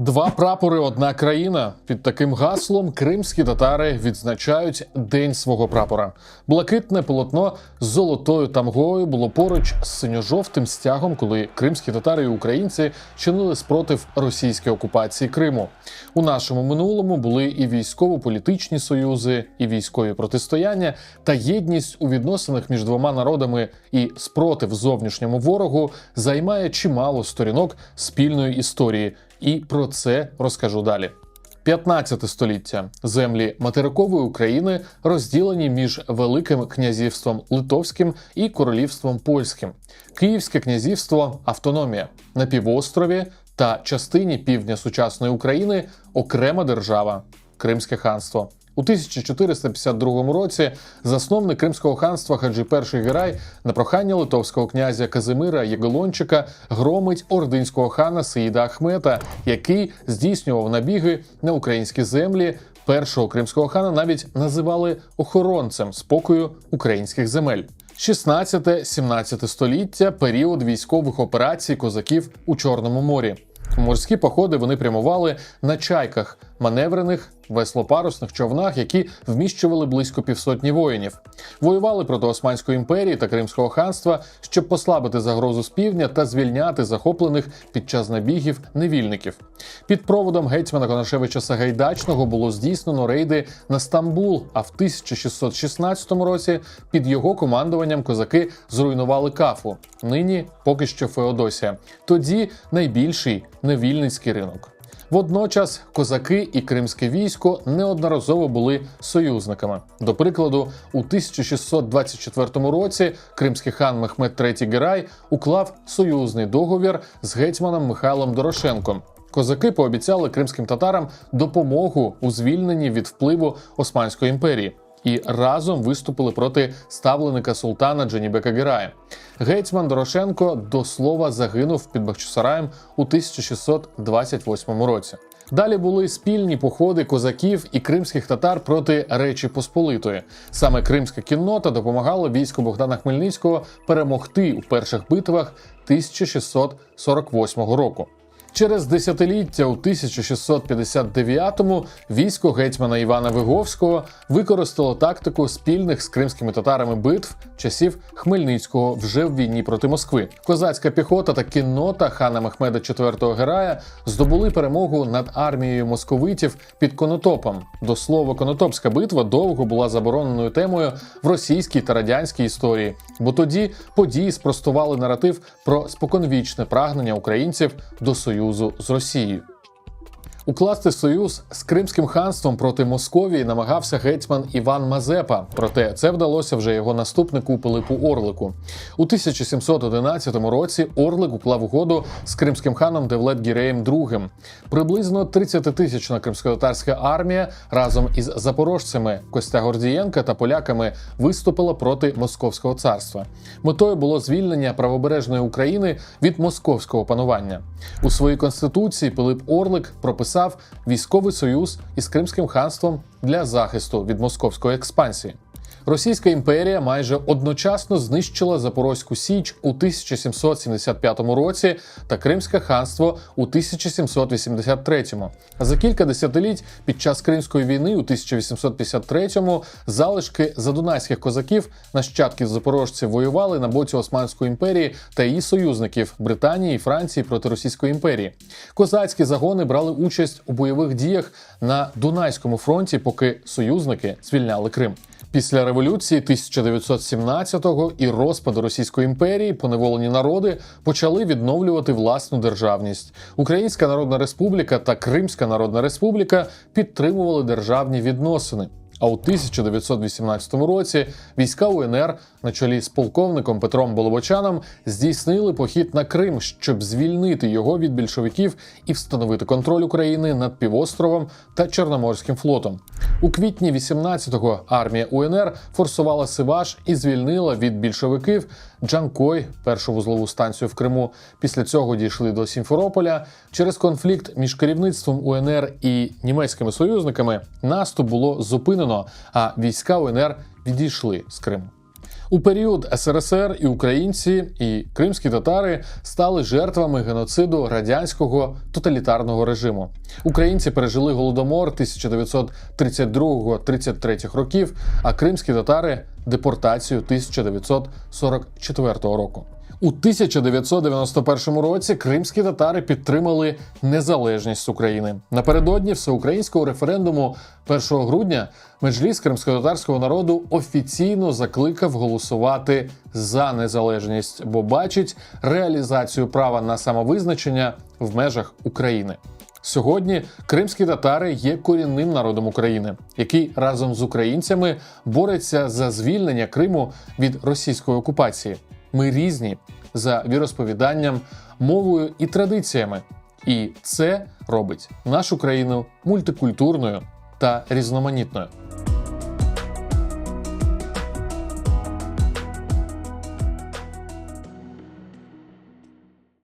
Два прапори, одна країна. Під таким гаслом кримські татари відзначають День свого прапора. Блакитне полотно з золотою тамгою було поруч з синьо-жовтим стягом, коли кримські татари і українці чинили спротив російській окупації Криму. У нашому минулому були і військово-політичні союзи, і військові протистояння, та єдність у відносинах між двома народами і спротив зовнішньому ворогу займає чимало сторінок спільної історії. І про це розкажу далі. 15 століття. Землі материкової України розділені між Великим князівством Литовським і Королівством Польським. Київське князівство – автономія. На півострові та частині півдня сучасної України – окрема держава – Кримське ханство. У 1452 році засновник Кримського ханства Хаджі І Гірай на прохання литовського князя Казимира Ягелончика громить ординського хана Сеїда Ахмета, який здійснював набіги на українські землі. Першого кримського хана навіть називали охоронцем спокою українських земель. 16-17 століття – період військових операцій козаків у Чорному морі. У морські походи вони прямували на чайках, маневрених веслопарусних човнах, які вміщували близько півсотні воїнів. Воювали проти Османської імперії та Кримського ханства, щоб послабити загрозу з півдня та звільняти захоплених під час набігів невільників. Під проводом гетьмана Конашевича Сагайдачного було здійснено рейди на Стамбул, а в 1616 році під його командуванням козаки зруйнували Кафу, нині поки що Феодосія, тоді найбільший невільницький ринок. Водночас козаки і кримське військо неодноразово були союзниками. До прикладу, у 1624 році кримський хан Мехмед III Гірай уклав союзний договір з гетьманом Михайлом Дорошенком. Козаки пообіцяли кримським татарам допомогу у звільненні від впливу Османської імперії і разом виступили проти ставленика султана Джанібека Гірая. Гетьман Дорошенко до слова загинув під Бахчисараєм у 1628 році. Далі були спільні походи козаків і кримських татар проти Речі Посполитої. Саме кримська кіннота допомагала війську Богдана Хмельницького перемогти у перших битвах 1648 року. Через десятиліття у 1659-му військо гетьмана Івана Виговського використало тактику спільних з кримськими татарами битв часів Хмельницького вже в війні проти Москви. Козацька піхота та кіннота хана Мехмеда IV Гірая здобули перемогу над армією московитів під Конотопом. До слова, Конотопська битва довго була забороненою темою в російській та радянській історії, бо тоді події спростували наратив про споконвічне прагнення українців до союзу з Росією. Укласти союз з Кримським ханством проти Московії намагався гетьман Іван Мазепа, проте це вдалося вже його наступнику Пилипу Орлику. У 1711 році Орлик уклав угоду з кримським ханом Девлет-Гіреєм II. Приблизно 30-тисячна кримськотатарська армія разом із запорожцями Костя Гордієнка та поляками виступила проти Московського царства. Метою було звільнення правобережної України від московського панування. У своїй конституції Пилип Орлик прописав військовий союз із Кримським ханством для захисту від московської експансії. Російська імперія майже одночасно знищила Запорозьку Січ у 1775 році та Кримське ханство у 1783. За кілька десятиліть під час Кримської війни у 1853-му залишки задунайських козаків, нащадків запорожців, воювали на боці Османської імперії та її союзників Британії і Франції проти Російської імперії. Козацькі загони брали участь у бойових діях на Дунайському фронті, поки союзники звільняли Крим. Після революції 1917-го і розпаду Російської імперії поневолені народи почали відновлювати власну державність. Українська Народна Республіка та Кримська Народна Республіка підтримували державні відносини. А у 1918 році війська УНР на чолі з полковником Петром Болбочаном здійснили похід на Крим, щоб звільнити його від більшовиків і встановити контроль України над півостровом та Чорноморським флотом. У квітні 18-го армія УНР форсувала Сиваш і звільнила від більшовиків Джанкой, першу вузлову станцію в Криму. Після цього дійшли до Сімферополя. Через конфлікт між керівництвом УНР і німецькими союзниками наступ було зупинено, а війська УНР відійшли з Криму. У період СРСР і українці, і кримські татари стали жертвами геноциду радянського тоталітарного режиму. Українці пережили Голодомор 1932-33 років, а кримські татари – депортацію 1944 року. У 1991 році кримські татари підтримали незалежність України. Напередодні всеукраїнського референдуму 1 грудня Меджліс кримськотатарського народу офіційно закликав голосувати за незалежність, бо бачить реалізацію права на самовизначення в межах України. Сьогодні кримські татари є корінним народом України, який разом з українцями бореться за звільнення Криму від російської окупації. Ми різні за віросповіданням, мовою і традиціями. І це робить нашу країну мультикультурною та різноманітною.